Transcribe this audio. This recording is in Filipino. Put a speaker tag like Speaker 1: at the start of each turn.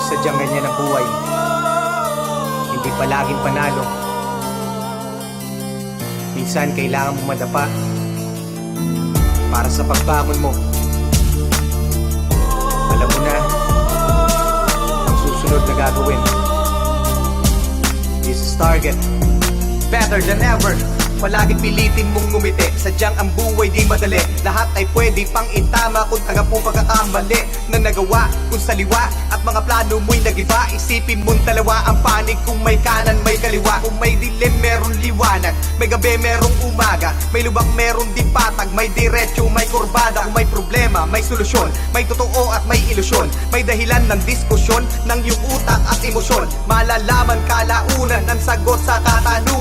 Speaker 1: sadyang ganyan ang buhay. Hindi palaging panalo. Minsan kailangan mo madapa para sa pagbangon mo. Alam mo na ang susunod na gagawin. This is Target. Better than ever. Palaging pilitin mong ngumiti. Sadyang ang buhay di madali. Lahat ay pwede pang itama kung taga po pagkakamali na nagawa kung saliwa at mga plano mo'y nagiba. Isipin mong dalawa ang panig. Kung may kanan may kaliwa. Kung may dilim meron liwanag. May gabi merong umaga. May lubak meron din patag. May diretso may kurbada. Kung may problema may solusyon. May totoo at may ilusyon. May dahilan ng diskusyon ng iyong utak at emosyon. Malalaman kalaunan ang sagot sa katanungan.